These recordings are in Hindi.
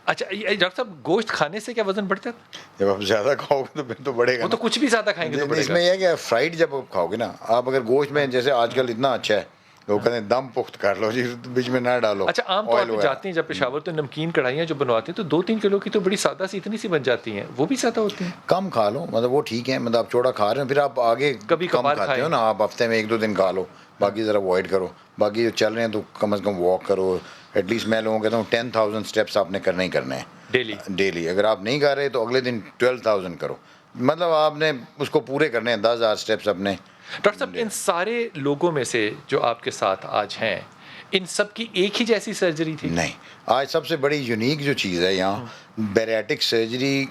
अच्छा, ये डॉक्टर साहब गोश्त खाने से क्या वज़न बढ़ता है? जब आप ज़्यादा खाओगे तो फिर तो बढ़ेगा वो ना। तो कुछ भी ज़्यादा खाएँगे तो बढ़ेगा। इसमें ये है कि फ्राइड जब आप खाओगे ना, आप अगर गोश्त में जैसे आजकल इतना अच्छा है, लोग कहते हैं दम पुख्त कर लो जी, बीच में ना डालो अच्छा, आम तौर ऑयल पे वगैरह। जाते हैं जब पेशावर तो नमकीन कढ़ाइयाँ जो बनवाते हैं तो 2-3 किलो की तो बड़ी सादा सी इतनी सी बन जाती हैं, वो भी ज़्यादा होती हैं? कम खा लो, मतलब वो ठीक है, मतलब आप चौड़ा खा रहे हो, फिर आप आगे कभी कम कभार खाते हो खाएँ। ना, आप हफ्ते में 1-2 दिन खा लो, बाकी ज़रा अवॉइड करो। बाकी जो चल रहे हैं तो कम से कम वॉक करो, एटलीस्ट मैं लोगों को कहता हूँ 10,000 स्टेप्स आपने करने ही करने हैं डेली। डेली। अगर आप नहीं कर रहे तो अगले दिन 12,000 करो, मतलब आपने उसको पूरे करने हैं 10,000 स्टेप्स अपने। डॉक्टर साहब, इन सारे लोगों में से जो आपके साथ आज हैं, इन सब की एक ही जैसी सर्जरी थी? नहीं, आज सबसे बड़ी यूनिक जो चीज़ है यहाँ, बैरिएटिक सर्जरी,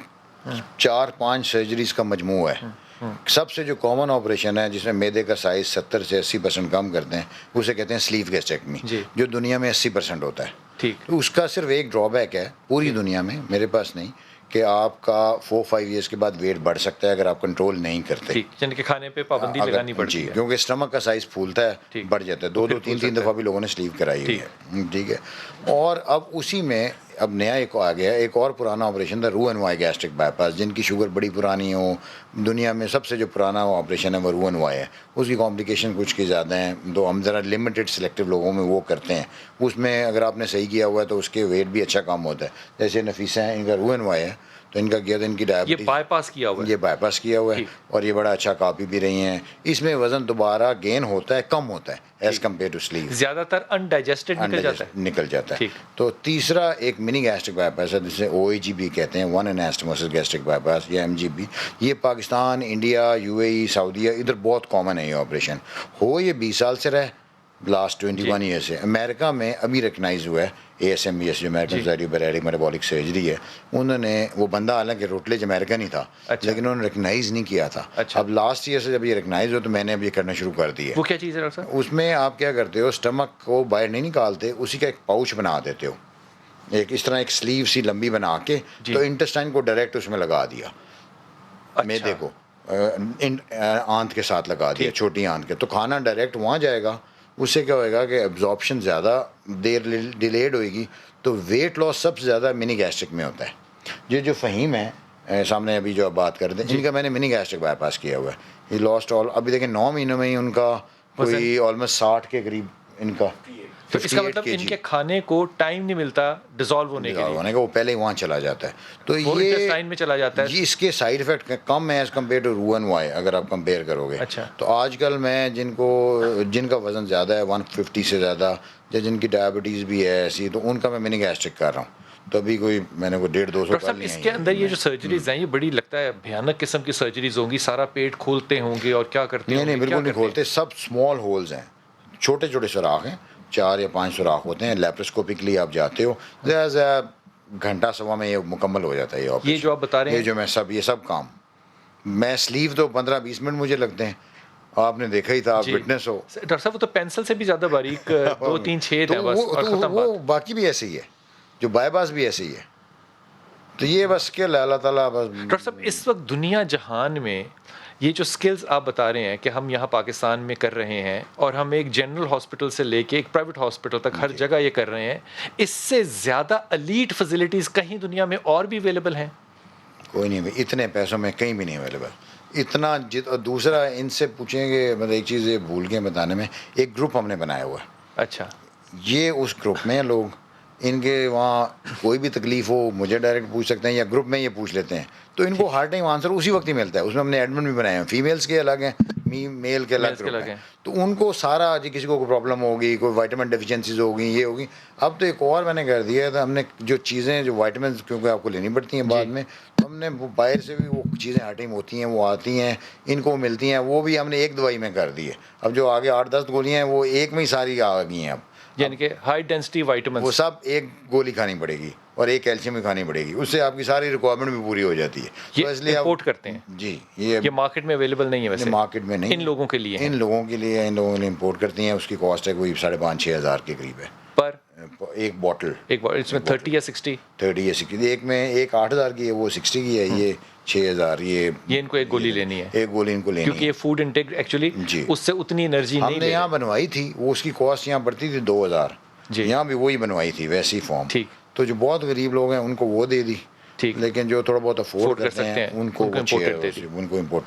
4-5 सर्जरीज़ का मजमू है। सबसे जो कॉमन ऑपरेशन है जिसमें मैदे का साइज़ 70 से 80% कम करते हैं, उसे कहते हैं स्लीव गैस्ट्रेक्टमी, जी। जो दुनिया में 80% होता है। ठीक। तो उसका सिर्फ एक ड्रॉबैक है पूरी दुनिया में, मेरे पास नहीं, कि आपका 4-5 ईयर्स के बाद वेट बढ़ सकता है अगर आप कंट्रोल नहीं करते। ठीक, यानी कि खाने पे पाबंदी लगानी पड़ती जी, है। क्योंकि स्टमक का साइज़ फूलता है, ठीक। बढ़ जाता है। तो 2-2 फिर फूल 3-3 सकता दफ़ा है। भी लोगों ने स्लीव कराई हुई ठीक। है। ठीक है। और अब उसी में अब नया एक आ गया, एक और पुराना ऑपरेशन था, रू एंड वाई गैस्ट्रिक बाईपास, जिनकी शुगर बड़ी पुरानी हो, दुनिया में सबसे जो पुराना ऑपरेशन है वो रू एंड वाई है। उसकी कॉम्प्लिकेशन कुछ की ज़्यादा हैं, तो हम ज़रा लिमिटेड सिलेक्टिव लोगों में वो करते हैं। उसमें अगर आपने सही किया हुआ है तो उसके वेट भी अच्छा कम होता है। जैसे नफीसा है, इनका रू एंड वाई है, तो इनका किया था, इनकी ये डायबिटीज़, बायपास किया हुआ है। ये बाईपास किया हुआ है, ठीक। और ये बड़ा अच्छा कापी भी रही हैं। इसमें वज़न दोबारा गेन होता है, कम होता है एज़ ठीक। कम्पेयर टू स्लीव, ज़्यादातर अनडाइजेस्टेड निकल जाता है। निकल जाता है। ठीक। तो तीसरा एक मिनी गैस्ट्रिक बाईपास है जिसे OAGB कहते हैं, वन एनास्टोमोसिस गैस्ट्रिक बाईपास, या MGB। ये पाकिस्तान, इंडिया, UAE, सऊदीया, इधर बहुत कॉमन है ये ऑपरेशन। हो ये 20 साल से रहा है, लास्ट 21 ईयर से। अमेरिका में अभी रिकगनाइज हुआ है ASMBS, जो अमेरिकन जी। Society of bariatric metabolic surgery है। उन्होंने, वो बंदा हालांकि रोटलेज अमेरिकन ही था, अच्छा। लेकिन उन्होंने रिकगनाइज नहीं किया था। अच्छा। अब लास्ट ईयर से जब ये रिकगनाइज हो तो मैंने अब ये करना शुरू कर दिया। वो क्या चीज़ है डॉक्टर साहब? उसमें आप क्या करते हो, स्टमक को बाहर नहीं निकालते, उसी का एक पाउच बना देते हो, एक इस तरह एक स्लीव सी लंबी बना के, जी। तो इंटेस्टाइन को डायरेक्ट उसमें लगा दिया, मैदे को आंत के साथ लगा दिया, ठीक। छोटी आंत के, तो खाना डायरेक्ट वहाँ जाएगा। उससे क्या होएगा कि एब्जॉर्प्शन ज़्यादा देर डिलेड होएगी, तो वेट लॉस सबसे ज़्यादा मिनी गैस्ट्रिक में होता है। ये जो फ़हीम है सामने अभी जो आप बात कर रहे थे, इनका मैंने मिनी गैस्ट्रिक बाईपास किया हुआ है। ये लॉस्ट ऑल, अभी देखिए 9 महीनों में ही उनका कोई ऑलमोस्ट 60 के करीब इनका, तो इसका 58 मतलब kg इनके खाने को टाइम नहीं मिलता डिसॉल्व होने के लिए। होने का, वो पहले ही वहाँ चला जाता है। तो वो ये इंटेस्टाइन में चला जाता है। ये इसके साइड इफेक्ट कम है एज कम्पेयर टू रू एंड वाई, अगर आप कंपेयर करोगे। अच्छा। तो आजकल मैं जिनका वजन ज़्यादा है 150 से ज़्यादा, या जिनकी डायबिटीज़ भी है ऐसी, तो उनका मैं मिनी गैस्ट्रिक कर रहा हूँ। तो अभी मैंने कोई 150-200 डॉक्टर कर साहब, लिए हैं इसके अंदर ये जो सर्जरीज हैं, ये बड़ी लगता है भयानक किस्म की सर्जरीज होंगी, सारा पेट खोलते होंगे और क्या करते नहीं होंगे? नहीं, बिल्कुल क्या नहीं करते हैं? खोलते, सब स्मॉल होल्स हैं, छोटे छोटे सुराख हैं, 4 या 5 सुराख होते हैं। लेप्रोस्कोपिकली आप जाते हो, घंटा सवा में ये मुकम्मल हो जाता है ये ऑपरेशन। ये जो आप बता रहे हैं, ये सब काम, मैं स्लीव तो 15-20 मिनट मुझे लगते हैं, आपने देखा ही था, आप जी। विटनेस हो। डॉक्टर साहब, वो तो पेंसिल से भी ज़्यादा बारीक 2-3 छेद तो हैं बस और खत्म वो बात। बाकी भी ऐसे ही है, जो बाईपास भी ऐसे ही है। तो ये बस के अल्लाह ताला बस। डॉक्टर साहब, इस वक्त दुनिया जहान में ये जो स्किल्स आप बता रहे हैं कि हम यहाँ पाकिस्तान में कर रहे हैं, और हम एक जनरल हॉस्पिटल से लेके एक प्राइवेट हॉस्पिटल तक हर जगह ये कर रहे हैं, इससे ज़्यादा एलीट फैसिलिटीज़ कहीं दुनिया में और भी अवेलेबल हैं? कोई नहीं भाई, इतने पैसों में कहीं भी नहीं अवेलेबल इतना। और दूसरा, इनसे पूछेंगे, मतलब एक चीज़ ये भूल गए बताने में, एक ग्रुप हमने बनाया हुआ है। अच्छा। ये उस ग्रुप में लोग, इनके वहाँ कोई भी तकलीफ़ हो मुझे डायरेक्ट पूछ सकते हैं, या ग्रुप में ये पूछ लेते हैं, तो इनको हर टाइम आंसर उसी वक्त ही मिलता है। उसमें हमने एडमिन भी बनाए हैं, फीमेल्स के अलग हैं, मेल के अलग Males के ग्रुप अलग हैं। हैं। तो उनको सारा, जी किसी को कोई प्रॉब्लम होगी, कोई विटामिन डेफिशिएंसीज होगी, ये होगी। अब तो एक और मैंने कर दिया था, हमने जो चीज़ें, जो विटामिन क्योंकि आपको लेनी पड़ती हैं बाद में, तो हमने वो बाहर से भी वो चीज़ें हर टाइम होती हैं, वो आती हैं, इनको मिलती हैं, वो भी हमने एक दवाई में कर दी है। अब जो आगे 8-10 गोलियाँ हैं, वो एक में ही सारी आ गई हैं। अब यानी कि हाई डेंसिटी वो विटामिन। सब एक गोली खानी पड़ेगी, और एक कैल्शियम भी खानी पड़ेगी, उससे आपकी सारी रिक्वायरमेंट भी पूरी हो जाती है। ये तो इसलिए इंपोर्ट करते हैं? जी, ये मार्केट में अवेलेबल नहीं है वैसे? मार्केट में नहीं, इन लोगों के लिए है। इन लोगों के लिए, इन लोगों के लिए इम्पोर्ट करती हैं। उसकी कॉस्ट है कोई 5,500-6 हज़ार के करीब है पर एक बॉटल। एक बार इसमें 30 या 60? 30 या 60, एक में एक 8,000 की है, वो 60 की है, ये 6,000। ये इनको एक गोली लेनी है, एक गोली इनको लेनी क्योंकि है। ये फूड इंटेक एक्चुअली जी। उससे उतनी एनर्जी नहीं हमने ले यहाँ रहे। बनवाई थी, वो उसकी कॉस्ट यहाँ पड़ती थी 2,000, जी। यहाँ भी वही बनवाई थी वैसी फॉर्म। ठीक। तो जो बहुत गरीब लोग हैं उनको वो दे दी, ठीक। लेकिन जो थोड़ा बहुत अफोर्ड Afford कर करते सकते हैं हैं, उनको उनको वो चेयर imported दे दी। उनको इम्पोर्टेड